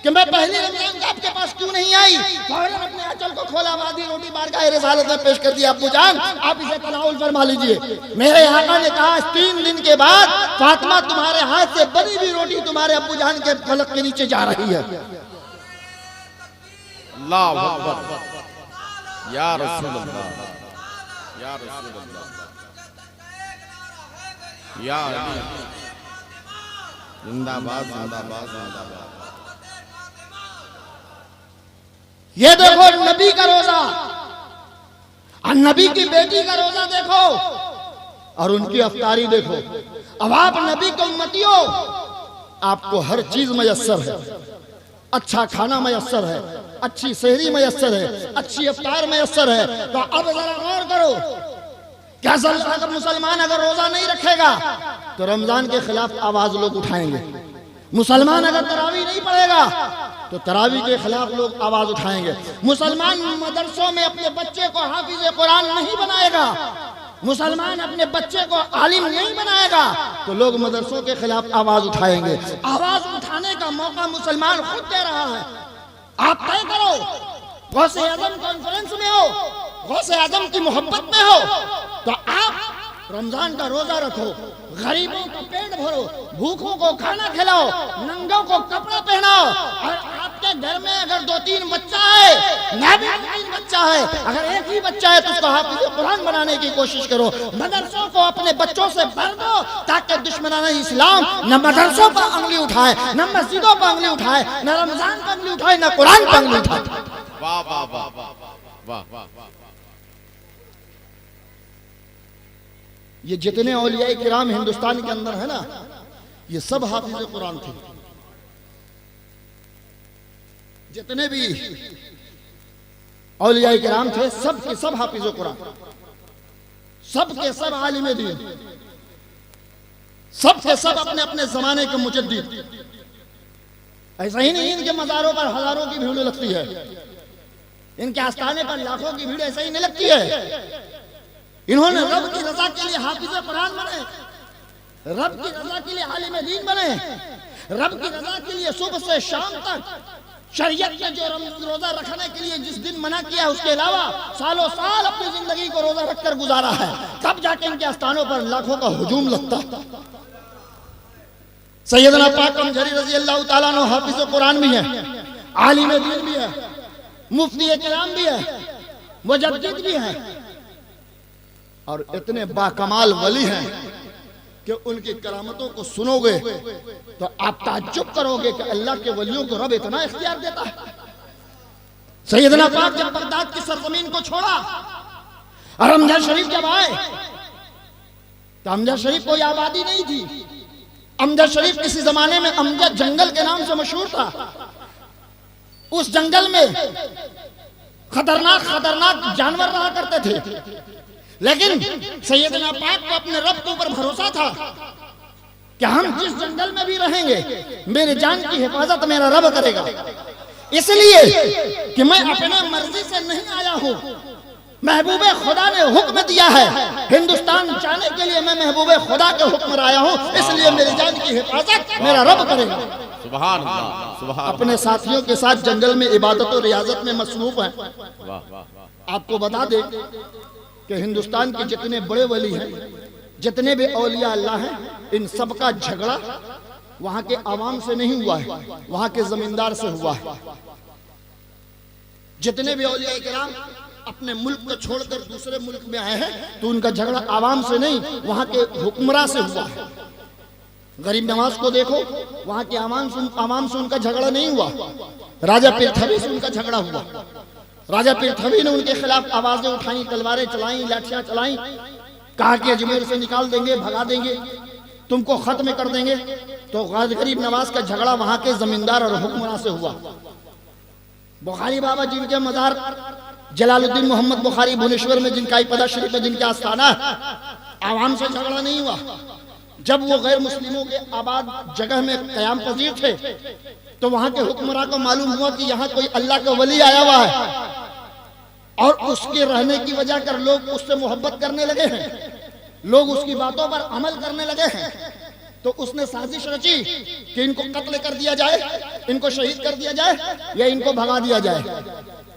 कि मैं पहले रमजान का आपके पास क्यों नहीं आई। फौरन अपने आंचल को खोला, आधी रोटी बारगाह रिसालत में पेश कर दिया। अब्बू जान आप इसे तनाउल फरमा लीजिए। मेरे आका ने कहा 3 दिन के बाद फातिमा तुम्हारे हाथ से बनी हुई रोटी तुम्हारे अब्बू जान के पलक के नीचे जा रही है। अल्लाहु अकबर, या रसूल अल्लाह, या रसूल अल्लाह, या अली, जिंदाबाद जिंदाबाद जिंदाबाद। ये देखो नबी का रोजा और नबी की बेटी का रोजा देखो और उनकी अफ्तारी देखो। अब आप नबी के उम्मती हो, आपको हर चीज मयस्सर है। अच्छा खाना मयस्सर है, अच्छी सहरी मयस्सर है, अच्छी अफ्तार मयस्सर है। तो अब जरा गौर करो, क्या अगर मुसलमान अगर रोजा नहीं रखेगा तो रमजान के खिलाफ आवाज लोग उठाएंगे। मुसलमान अगर तरावी नहीं पढ़ेगा तो तरावी के खिलाफ लोग आवाज उठाएंगे। मुसलमान मदरसों में अपने बच्चे को हाफिज कुरान नहीं बनाएगा, मुसलमान अपने बच्चे को आलिम नहीं बनाएगा तो लोग मदरसों के खिलाफ आवाज उठाएंगे। आवाज उठाने का मौका मुसलमान खुद दे रहा है। आप तय करो, गौसे आजम कॉन्फ्रेंस में हो, गौसे आजम की मोहब्बत में हो तो आप रमजान का रोजा रखो, गरीबों का पेट भरो, भूखों को खाना खिलाओ, नंगों को कपड़ा पहनाओ। और आपके घर में अगर 2-3 बच्चा है, ना भी 3 बच्चा है, अगर एक ही बच्चा है तो उसको हाफिज़ कुरान बनाने की कोशिश करो। मदरसों को अपने बच्चों से भर दो ताकि दुश्मनाने इस्लाम न मदरसों पर अंगली उठाए, न मस्जिदों पर अंगली उठाए, न रमजान पर अंगली उठाए, न कुरान पर अंगली उठाए। वाह वाह वाह वाह, वाह वाह वाह। ये जितने औलिया किराम हिंदुस्तान के अंदर है ना, ये सब हाफिज कुरान थे। जितने भी औलिया किराम थे सब के सब हाफिज कुरान, सब के सब आलिम दीन, सब के सब अपने अपने जमाने के मुजद्दिद। ऐसा ही नहीं इनके मज़ारों पर हजारों की भीड़ लगती है, इनके आस्थाने पर लाखों की भीड़ ऐसा ही नहीं लगती है। इन्होंने रब की रजा के लिए हाफिज कुरान बने, रब की रजा के लिए आलिम दीन बने, रब की रजा के लिए सुबह से शाम तक शरीयत ने जो रोजा रखने के लिए जिस दिन मना किया उसके अलावा सालों साल अपनी जिंदगी को रोजा रखकर गुजारा है, तब जाके इनके आस्थानों पर लाखों का हुजूम लगता। सैयदना पाक कमजरी रजी अल्लाह ताला अन्हु हाफिज कुरान भी है, आलिम दीन भी है, मुफ्ती किराम भी है, मुजद्दिद भी है, और इतने बाकमाल वली हैं कि उनकी करामतों को सुनोगे तो आप ताज्जुब करोगे कि अल्लाह के वलियों को रब इतना इख्तियार देता है। सैयदना पाक जब बगदाद की सरजमीन को छोड़ा और अमजद शरीफ जब आए तो अमजद शरीफ कोई आबादी नहीं थी। अमजद शरीफ किसी जमाने में अमजद जंगल के नाम से मशहूर था। उस जंगल में खतरनाक खतरनाक जानवर रहा करते थे, लेकिन सैयदना पाक को अपने रब के ऊपर भरोसा था कि हम जिस जंगल में भी रहेंगे मेरे जान की हिफाजत मेरा रब करेगा। इसलिए कि मैं अपने मर्जी से नहीं आया हूँ, महबूबे खुदा ने हुक्म दिया है, हिंदुस्तान जाने के लिए मैं महबूबे खुदा के हुक्म आया हूँ, इसलिए मेरी जान की हिफाजत मेरा रब करेगा। सुभान अल्लाह, सुभान। अपने साथियों के साथ जंगल में इबादत और रियाजत में मसरूफ है। वाह वाह। आपको बता दे कि हिंदुस्तान के जितने बड़े वली हैं, जितने भी औलिया अल्लाह हैं, इन सब का झगड़ा वहां के आवाम से नहीं हुआ है, वहां के जमींदार से हुआ है। जितने भी औलिया किराम अपने मुल्क को छोड़कर दूसरे मुल्क में आए हैं तो उनका झगड़ा आवाम से नहीं, वहां के हुक्मरां से हुआ है। गरीब नवाज को देखो, वहां के आवाम से उनका झगड़ा नहीं हुआ, राजा पीरथवी से उनका झगड़ा हुआ। राजा पीरथवी ने उनके खिलाफ आवाजें उठाई, तलवारें चलाई, लाठियां चलाई, कहा कि अजमेर से निकाल देंगे, भगा देंगे, तुमको खत्म कर देंगे। तो गरीब नवाज का झगड़ा वहां के जमींदार और हुक्मरां से हुआ। बुखारी बाबा जिनके मजार जलालुद्दीन मोहम्मद बुखारी भुवनेश्वर में जिनका इपदा शरीफ में जिनका आस्थाना, आवाम से झगड़ा नहीं हुआ। जब वो गैर मुस्लिमों के आबाद जगह में कयाम पजीर थे तो वहां के हुक्मरान को मालूम हुआ कि यहाँ कोई अल्लाह का वली आया हुआ है और उसके रहने की वजह कर लोग उससे मोहब्बत करने लगे हैं, लोग उसकी बातों पर अमल करने लगे हैं। तो उसने साजिश रची कि इनको कत्ल कर दिया जाए, इनको शहीद कर दिया जाए या इनको भगा दिया जाए।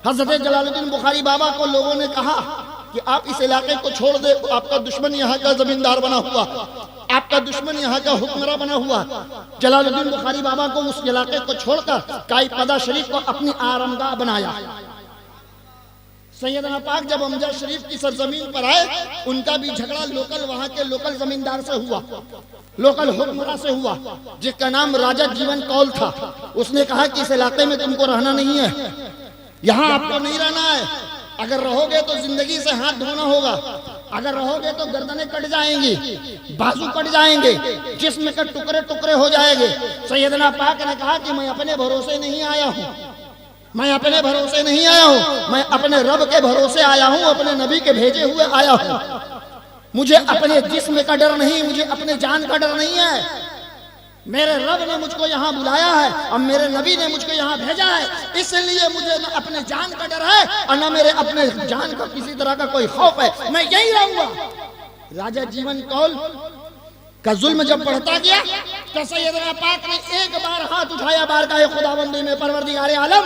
हजरत जलालुद्दीन बुखारी बाबा को लोगों ने कहा कि आप इस इलाके को छोड़ दे, आपका दुश्मन यहाँ का जमींदार बना हुआ, आपका दुश्मन यहाँ का हुक्मरान बना हुआ। जलालुद्दीन बुखारी बाबा को उस इलाके को छोड़कर काईपदा शरीफ को अपनी आरामगाह बनाया। सैयदना पाक जब अमजद शरीफ की सरजमीन पर आए, उनका भी झगड़ा लोकल वहां के लोकल जमींदार से हुआ, लोकल हुक्मरान से हुआ, जिसका नाम राजा जीवन कौल था। उसने कहा कि इस इलाके में तुमको रहना नहीं है, यहाँ आपको नहीं रहना है। अगर रहोगे तो जिंदगी से हाथ धोना होगा, अगर रहोगे तो गर्दनें कट जाएंगी, बाजू कट जाएंगे, जिस्म के टुकड़े टुकड़े हो जाएंगे। सैयदना पाक ने कहा कि मैं अपने भरोसे नहीं आया हूँ, मैं अपने भरोसे नहीं आया हूँ, मैं अपने रब के भरोसे आया हूँ, अपने नबी के भेजे हुए आया हूँ। मुझे अपने जिस्म का डर नहीं, मुझे अपने जान का डर नहीं है। मेरे रब ने मुझको यहाँ बुलाया है और मेरे नबी ने मुझको यहाँ भेजा है, इसलिए मुझे न अपने जान का डर है और न मेरे अपने जान का किसी तरह का कोई खौफ है, मैं यही रहूंगा। राजा जीवन कौल का जुल्म जब बढ़ता गया तो सैयदना पाक ने एक बार हाथ उठाया, बारगाह खुदाबंदी में, परवरदिगार आलम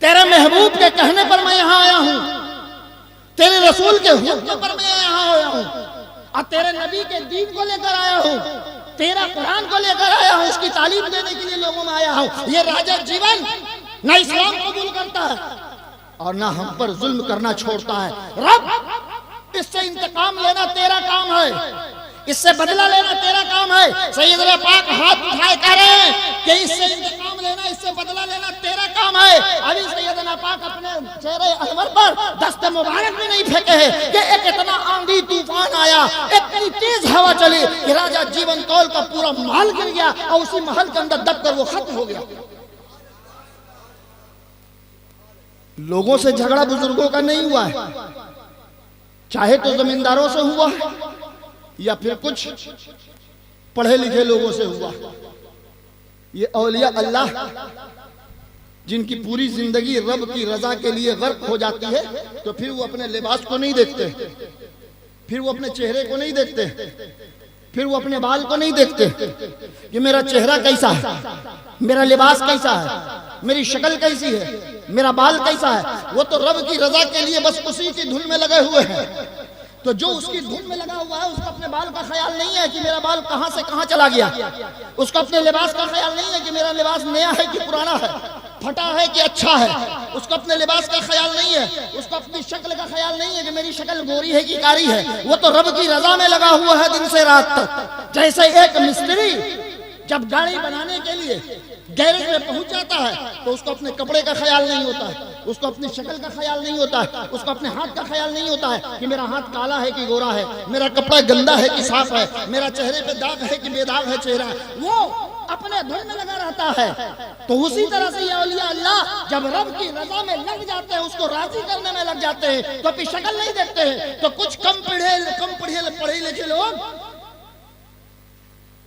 तेरे महबूब के कहने पर मैं यहाँ आया हूँ, तेरे रसूल के हुक्म पर मैं यहाँ आया हूँ और तेरे नबी के दीन को लेकर आया हूँ, तेरा कुरान को लेकर आया हूँ, इसकी तालीम देने के लिए लोगों में आया हूँ। ये राजा जीवन ना इस्लाम कबूल करता है और ना हम पर जुल्म करना छोड़ता है। रब इससे इंतकाम लेना तेरा काम है, इससे बदला लेना तेरा काम है। सैयदना पाक हाथ उठाए कह रहे हैं कि इससे इंतकाम लेना, इससे बदला लेना तेरा काम है। अभी सैयदना पाक अपने चेहरे अनवर पर दस्त मुबारक भी नहीं फेंके हैं कि एक इतना आंधी तूफान आया, इतनी तेज हवा चली कि राजा जीवन कौल का पूरा महल गिर गया और उसी महल के अंदर दबकर वो खत्म हो गया। लोगों से झगड़ा बुजुर्गों का नहीं हुआ है, चाहे तो जमींदारों से हुआ है या फिर कुछ पढ़े लिखे लोगों से हुआ। ये औलिया अल्लाह जिनकी पूरी जिंदगी रब की रजा के लिए गर्क हो जाती है, तो फिर वो अपने लिबास को नहीं देखते, फिर वो अपने चेहरे को नहीं देखते, फिर वो अपने बाल को नहीं देखते कि मेरा चेहरा कैसा है, मेरा लिबास कैसा है, मेरी शक्ल कैसी है, मेरा बाल कैसा है। वो तो रब की रजा के लिए बस उसी की धुन में लगे हुए हैं। तो जो उसकी धुन में लगा हुआ है उसको अपने बाल का ख्याल नहीं है कि मेरा बाल कहां से कहां चला गया, उसको अपने लिबास का ख्याल नहीं है कि मेरा लिबास नया है कि पुराना है, फटा है कि अच्छा है, उसको अपने लिबास का ख्याल नहीं है, उसको अपनी शक्ल का ख्याल नहीं है कि मेरी शक्ल गोरी है कि कारी है। वो तो रब की रजा में लगा हुआ है दिन से रात तक। जैसे एक मिस्त्री जब गाड़ी बनाने के लिए गैरेज में पहुंच जाता है तो उसको अपने कपड़े का ख्याल नहीं होता है, उसको अपनी शक्ल का ख्याल नहीं होता है, उसको अपने हाथ का ख्याल नहीं होता है कि मेरा हाथ काला है कि गोरा है, मेरा कपड़ा गंदा है कि साफ है, मेरा चेहरे पे दाग है कि बेदाग है चेहरा। वो अपने धुन में लगा रहता है। तो उसी तरह से ये औलिया अल्लाह जब रब की रजा में लग जाते हैं, उसको राजी करने में लग जाते हैं, तो अपनी शक्ल नहीं देखते हैं। तो कुछ कम पढ़े लिखे लोग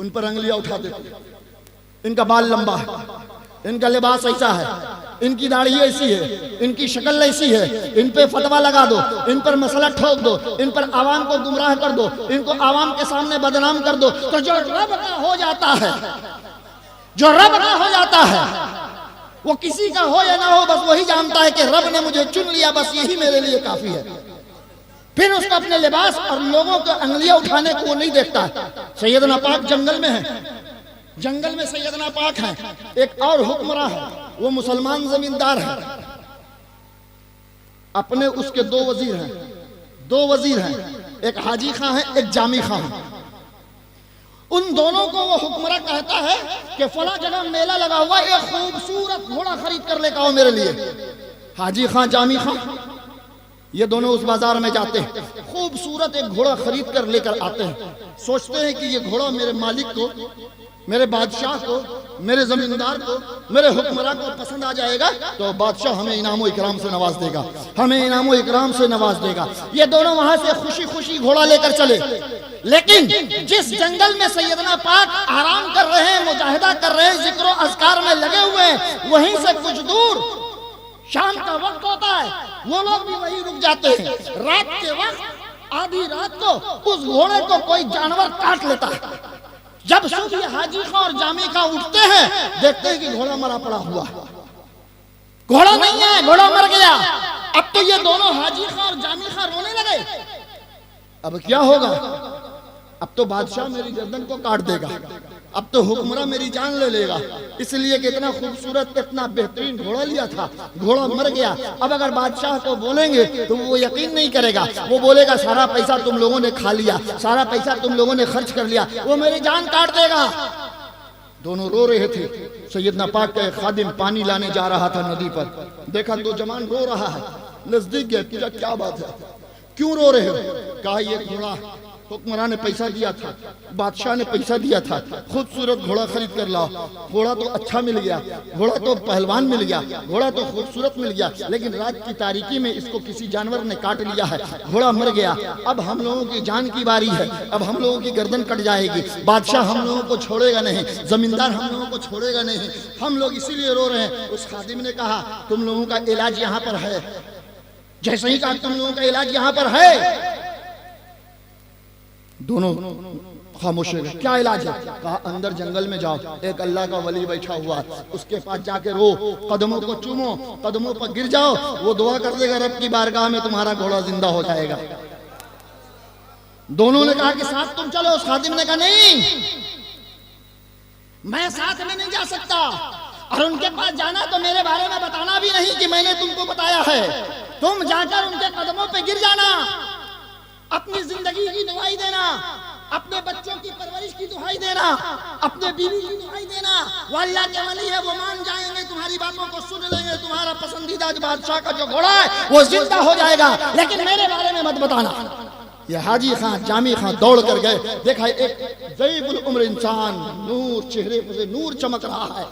उन पर अंगलियां उठा देते हैं, इनका बाल लंबा है, इनका लिबास ऐसा है, इनकी दाढ़ी ऐसी है, इनकी शक्ल ऐसी है, इन पे फतवा लगा दो, इन पर मसला ठोक दो, इन पर आवाम को गुमराह कर दो, इनको आवाम के सामने बदनाम कर दो। तो जो रब का हो जाता है, जो रब का हो जाता है, वो किसी का हो या ना हो, बस वही जानता है कि रब ने मुझे चुन लिया, बस यही मेरे लिए काफी है। फिर उसको अपने लिबास और लोगों को अंगलियां उठाने को वो नहीं देखता है। सैयदना पाक जंगल में है, जंगल में सैयदना पाक है, एक और हुक्मरान है, वो मुसलमान जमींदार है, अपने उसके दो वजीर हैं, एक हाजी खां है, एक जामी खां है। उन दोनों को वो हुक्मरान कहता है कि फला जगह मेला लगा हुआ, एक खूबसूरत घोड़ा खरीद कर लेकर आओ मेरे लिए। हाजी खां, जामी खां ये दोनों उस बाजार में जाते हैं, खूबसूरत एक घोड़ा खरीद कर लेकर आते हैं। सोचते हैं कि ये घोड़ा मेरे मालिक को, मेरे बादशाह को, मेरे जमींदार को, मेरे हुक्मरान को पसंद आ जाएगा तो बादशाह हमें इनामो इकराम से नवाज देगा, हमें इनामो इकराम से नवाज देगा। ये दोनों वहां से खुशी खुशी घोड़ा लेकर चले। लेकिन जिस जंगल में सैयदना पाक आराम कर रहे हैं, मुजाहिदा कर रहे हैं, जिक्र अज़कार में लगे हुए हैं, वहीं से कुछ दूर शाम का वक्त होता है, वो लोग भी वहीं रुक जाते हैं। रात के वक्त आधी रात को उस घोड़े को कोई जानवर काट लेता है। जब सुबह हाजी खां और जामी खां उठते हैं, देखते हैं कि घोड़ा मरा पड़ा हुआ, घोड़ा नहीं है, घोड़ा मर गया। अब तो ये दोनों हाजी खां और जामी खां रोने लगे। अब क्या होगा? अब तो बादशाह मेरी गर्दन को काट देगा, अब तो हुक्मरान मेरी जान ले लेगा, इसलिए कि इतना खूबसूरत, इतना बेहतरीन घोड़ा लिया था, घोड़ा मर गया। अब अगर बादशाह को बोलेंगे तो वो यकीन नहीं करेगा, वो बोलेगा सारा पैसा तुम लोगों ने खा लिया, सारा पैसा तुम लोगों ने खर्च कर लिया, वो मेरी जान काट देगा। दोनों रो रहे थे। सैयदना पाक का एक खादिम पानी लाने जा रहा था नदी पर, देखा दो जवान रो रहा है, नजदीक गया, पूछा क्या बात है, क्यों रो रहे हो? कहा ये घोड़ा हुक्मरान ने पैसा दिया था, बादशाह ने पैसा दिया था, खूबसूरत घोड़ा खरीद कर लाओ। घोड़ा तो अच्छा मिल गया, घोड़ा तो पहलवान मिल गया, घोड़ा तो खूबसूरत मिल गया, लेकिन रात की तारीकी में इसको किसी जानवर ने काट लिया है, घोड़ा मर गया। अब हम लोगों की जान की बारी है, अब हम लोगों की गर्दन कट जाएगी, बादशाह हम लोगों को छोड़ेगा नहीं, जमींदार हम लोगों को छोड़ेगा नहीं, हम लोग इसीलिए रो रहे हैं। उस खादिम ने कहा तुम लोगों का इलाज यहाँ पर है। जैसे ही कहा तुम लोगों का इलाज यहाँ पर है, दोनों खामोश हो गए। क्या इलाज है? कहा अंदर जंगल में जाओ, एक अल्लाह का वली बैठा हुआ, उसके पास जाके रो, कदमों को चूमो, कदमों पर गिर जाओ, वो दुआ कर देगा, रब की बारगाह में तुम्हारा घोड़ा जिंदा हो जाएगा। दोनों ने कहा कि साथ तुम चलो। उस खादिम ने कहा नहीं, मैं साथ में नहीं जा सकता, और उनके पास जाना तो मेरे बारे में बताना भी नहीं कि मैंने तुमको बताया है, तुम जाकर उनके कदमों पे गिर जाना, अपनी जिंदगी की दुआई देना, अपने बच्चों की परवरिश की दुहाई देना, अपने बीवी की दुहाई देना। वो अल्लाह के वली है, वो मान जाएंगे, तुम्हारी बातों को सुन लेंगे, तुम्हारा पसंदीदा बादशाह का जो घोड़ा है वो जिंदा हो जाएगा, लेकिन मेरे बारे में मत बताना। ये हाजी खान जामी खान दौड़ कर गए, देखा एक ज़ईबुल उम्र इंसान, नूर चेहरे पर से नूर चमक रहा है,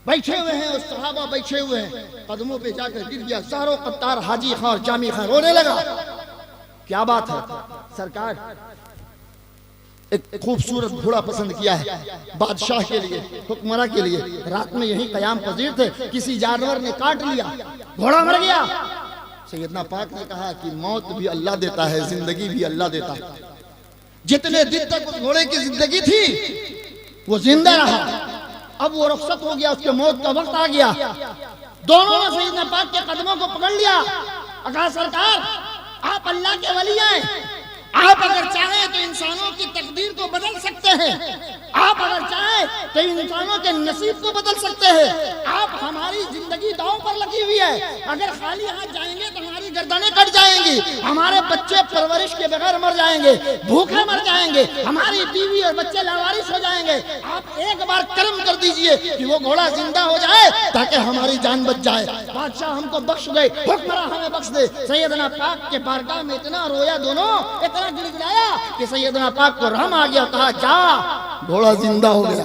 बैठे हुए हैं, उस सहाबा बैठे हुए हैं, कदमों पे जाकर गिर गया। ज़ारो कत्तार हाजी खान और जामी खान रोने लगा। क्या बात है सरकार, एक खूबसूरत घोड़ा पसंद किया है बादशाह के लिए, हुक्मरां के लिए। रात में यही कयाम पजीर थे, किसी जानवर ने काट लिया, घोड़ा मर गया। सैयदना पाक ने कहा कि मौत भी अल्लाह देता है, जिंदगी भी अल्लाह देता है। जितने दिन तक उस घोड़े की जिंदगी थी वो जिंदा रहा, अब वो रुखसत हो गया, उसके मौत का वक्त आ गया। दोनों ने सैयदना पाक के कदमों को पकड़ लिया। कहा सरकार आप अल्लाह के वली हैं, आप अगर चाहें तो इंसानों की तकदीर को बदल सकते हैं, आप अगर चाहें तो इंसानों के नसीब को बदल सकते हैं। आप हमारी जिंदगी दांव पर लगी हुई है, अगर खाली हाथ जाएंगे तो हमारी गर्दनें कट जाएंगी, हमारे बच्चे परवरिश के बगैर मर जाएंगे, भूखे मर जाएंगे, हमारी बीवी और बच्चे लावारिस हो जाएंगे। आप एक बार कर्म कर दीजिए कि वो घोड़ा जिंदा हो जाए ताकि हमारी जान बच जाए। बादशाह हमको बख्श दे, हुक्मरां हमें बख्श दे। सैयदना पाक के बारगाह में इतना रोया, दोनों इतना गिड़गिड़ाया कि सैयदना पाक को रहम आ गया। कहा जा घोड़ा जिंदा हो गया,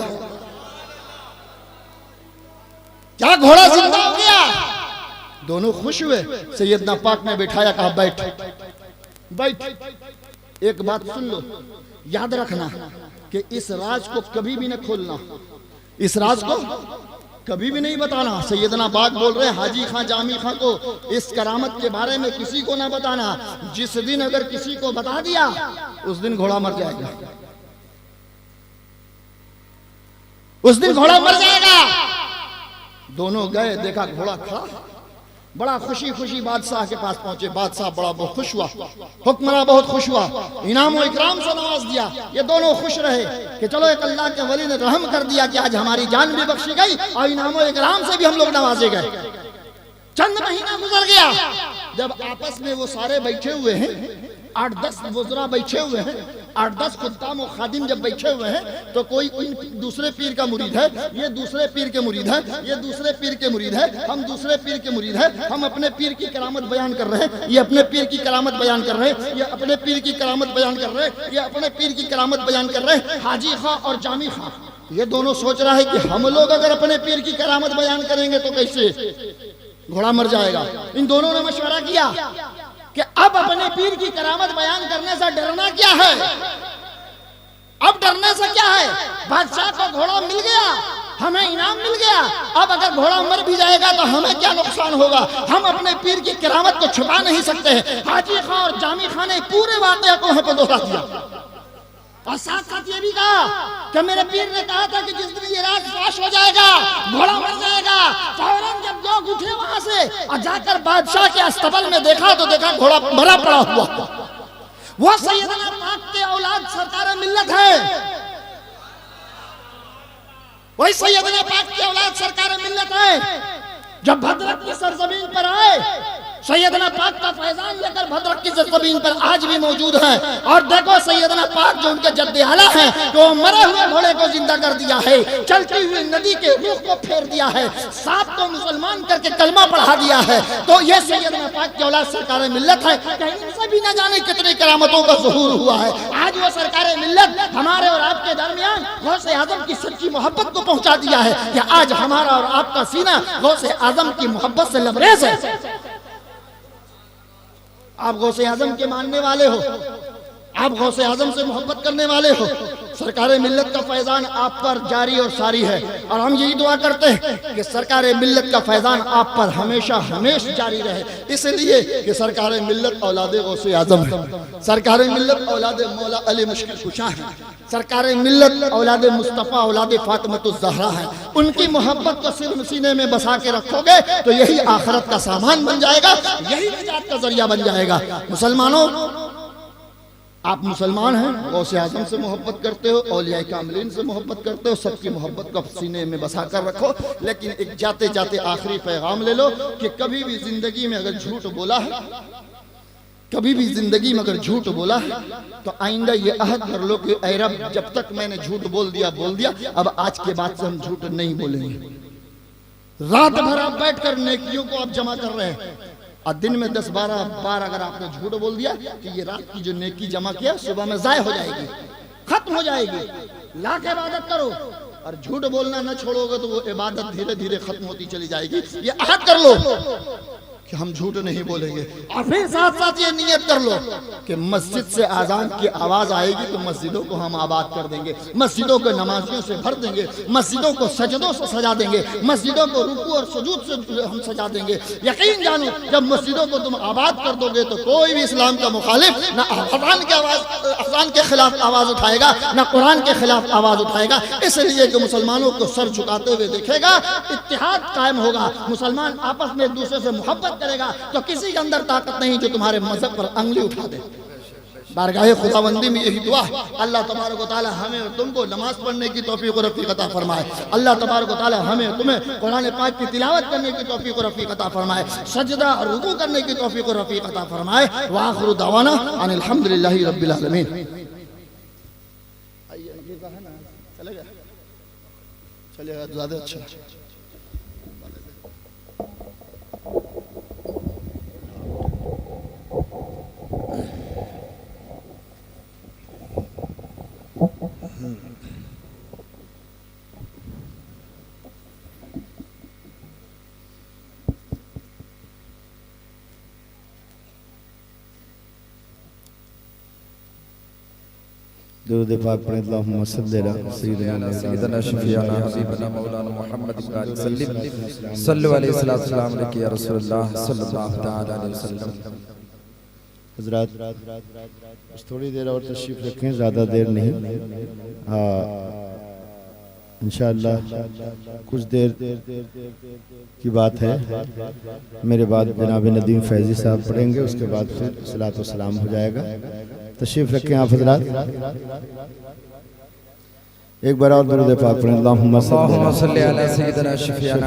क्या घोड़ा जिंदा हो गया। दोनों खुश हुए, सैयदना पाक ने बिठाया, कहा बैठ बैठ। एक बात सुन लो, याद रखना कि इस राज को कभी भी न खोलना, इस राज को कभी भी नहीं बताना। सैयदना पाक बोल रहे हैं हाजी खां जामी खां को इस करामत के बारे में किसी को ना बताना। जिस दिन अगर किसी को बता दिया उस दिन घोड़ा मर जाएगा, उस दिन घोड़ा मर जाएगा। दोनों गए, देखा घोड़ा खड़ा, बड़ा खुशी खुशी बादशाह के पास पहुंचे। बादशाह बड़ा बहुत खुश हुआ, हुक्मरां बहुत खुश हुआ, इनाम और इकराम से नवाज दिया। ये दोनों खुश रहे कि चलो एक अल्लाह के वली ने रहम कर दिया कि आज हमारी जान भी बख्शी गई और इनाम और इकराम से भी हम लोग नवाजे गए। चंद महीना गुजर गया, जब आपस में वो सारे बैठे हुए हैं, 8-10 वज़रा बैठे हुए हैं, 8-10 खुद्दाम और खादिम जब बैठे हुए हैं, तो कोई दूसरे पीर का मुरीद है, ये दूसरे पीर के मुरीद है, ये दूसरे पीर के मुरीद है, हम दूसरे पीर के मुरीद है, हम अपने पीर की करामत बयान कर रहे हैं, ये अपने पीर की करामत बयान कर रहे हैं, ये अपने पीर की करामत बयान कर रहे हैं, ये अपने पीर की करामत बयान कर रहे हैं। हाजी खां और जामी खां ये दोनों सोच रहा है कि हम लोग अगर अपने पीर की करामत बयान करेंगे तो कैसे घोड़ा मर जाएगा। इन दोनों ने मशवरा किया कि अब अपने पीर की करामत बयान करने से डरना क्या है, अब डरने से क्या है। बादशाह को घोड़ा मिल गया, हमें इनाम मिल गया, अब अगर घोड़ा मर भी जाएगा तो हमें क्या नुकसान होगा। हम अपने पीर की करामत को छुपा नहीं सकते हैं। हाजी खां और जामी खां ने पूरे वाकया को वहां पर दोहरा दिया और साथ साथ ये भी कहा कि मेरे पीर ने कहा था कि जिस दिन ये राज फाश हो जाएगा, घोड़ा मर जाएगा। फौरन जब लोग उठे वहां से और जाकर बादशाह के अस्तबल में देखा तो देखा घोड़ा मरा पड़ा हुआ। वो सैयदना पाक के औलाद सरकार मिल्लत है, वही सैयदना पाक के औलाद सरकार मिल्लत है। जब भद्रक की सरजमीन पर आए, सैयदना पाक का फैजान लेकर भद्रक की सरजमीन पर आज भी मौजूद है। और देखो सैयदना पाक जो उनके जद्दे आला हैं, तो मरे हुए घोड़े को जिंदा कर दिया है, चलती हुई नदी के रुख को फेर दिया है, 7 को मुसलमान करके कलमा पढ़ा दिया है। तो ये सैयदना पाक की औलाद सरकार मिल्लत है। कहीं इनसे भी न जाने कितनी करामतों का ज़हूर हुआ है। आज वो सरकार मिल्लत हमारे और आपके दरमियान गौसे आजम की सच्ची मोहब्बत को पहुंचा दिया है कि आज हमारा और आपका सीना गौसे आजम की मोहब्बत से लबरेज है। आप गौसे आजम के मानने वाले हो, आप गौसे आजम से मोहब्बत करने वाले हो, सरकार मिल्लत का फैजान आप पर जारी और सारी है। और हम यही दुआ करते हैं कि सरकार मिल्लत का फैजान आप पर हमेशा हमेशा जारी रहे, इसलिए कि सरकार मिल्लत औलादे गौसे आजम है, सरकार मिल्लत औलादे मौला अली मुश्किल कुशा है, सरकार मिल्लत औलादे मुस्तफ़ा औलादे फातिमतुज़ ज़हरा है। उनकी मोहब्बत को सिर्फ सीने में बसा के रखोगे तो यही आखिरत का सामान बन जाएगा, यही निजात का जरिया बन जाएगा। मुसलमानों, आप मुसलमान हैं, गौसे आजम से मोहब्बत करते हो, औलिया कामिलीन से मोहब्बत करते हो, सबकी मोहब्बत को सीने में बसा कर रखो। लेकिन एक जाते जाते आखिरी पैगाम ले लो कि कभी भी जिंदगी में अगर झूठ बोला है कभी भी जिंदगी में अगर झूठ बोला तो आइंदा ये अहद कर लो कि ऐ रब, जब तक मैंने झूठ बोल दिया, अब आज के बाद से हम झूठ नहीं बोलेंगे। रात भर आप बैठकर नेकियों को आप जमा कर रहे हैं और दिन में 10-12 बार अगर आपने झूठ बोल दिया कि ये रात की जो नेकी जमा किया सुबह में जाय हो जाएगी, खत्म हो जाएगी। लाख इबादत करो और झूठ बोलना न छोड़ोगे तो वो इबादत धीरे धीरे खत्म होती चली जाएगी। ये अहद कर लो कि हम झूठ नहीं बोलेंगे और फिर साथ साथ ये नियत कर लो कि मस्जिद से आजान की आवाज आएगी तो मस्जिदों को हम आबाद कर देंगे, मस्जिदों को नमाजियों से भर देंगे, मस्जिदों को सजदों से सजा देंगे, मस्जिदों को रुकू और सुजूद से हम सजा देंगे। यकीन जानो जब मस्जिदों को तुम आबाद कर दोगे तो कोई भी इस्लाम का मुखालिफ ना अजान के खिलाफ आवाज उठाएगा, ना कुरान के खिलाफ आवाज उठाएगा। इसलिए कि मुसलमानों को सर झुकाते हुए देखेगा, इत्तेहाद कायम होगा, मुसलमान आपस में एक दूसरे से मोहब्बत करेगा तो किसी के अंदर ताकत नहीं जो तुम्हारे मजहब पर अंगली उठा दे। बारगाह खुदाबंदी में यही दुआ, अल्लाह तबारक व तआला हमें और तुमको नमाज पढ़ने की तौफीक और रफ़ीक अता फरमाए। अल्लाह तबारक व तआला हमें और तुम्हें कुरान पाक की तिलावत करने की तौफीक और रफ़ीक अता फरमाए, सजदा और रुकू करने की तौफीक और रफ़ीक अता फरमाए। व आखिरु दवाना अनिल हम्दुलिल्लाहि रब्बिल आलमीन। चलेगा चलेगा ज़्यादा अच्छा। दुरूद पाक पढ़ें। अल्लाहुम्मा सल्ली अला सय्यिदना शफीअना हबीबना मौलाना मुहम्मद सल्लल्लाहु अलैहि वसल्लम या रसूलुल्लाह सल्लल्लाहु तआला अलैहि वसल्लम। हज़रात बस थोड़ी देर और तशरीफ़ रखें, ज़्यादा देर नहीं। हाँ इंशाअल्लाह कुछ देर की बात है। मेरे बाद जनाब नदीम फैज़ी साहब पढ़ेंगे, उसके बाद फिर सलातो सलाम हो जाएगा। तशरीफ़ रखें आप हज़रात। एक बार और दुरूद पाक पढ़ें। अल्लाहुम्मा सल्ली अला सय्यिदना शफीअना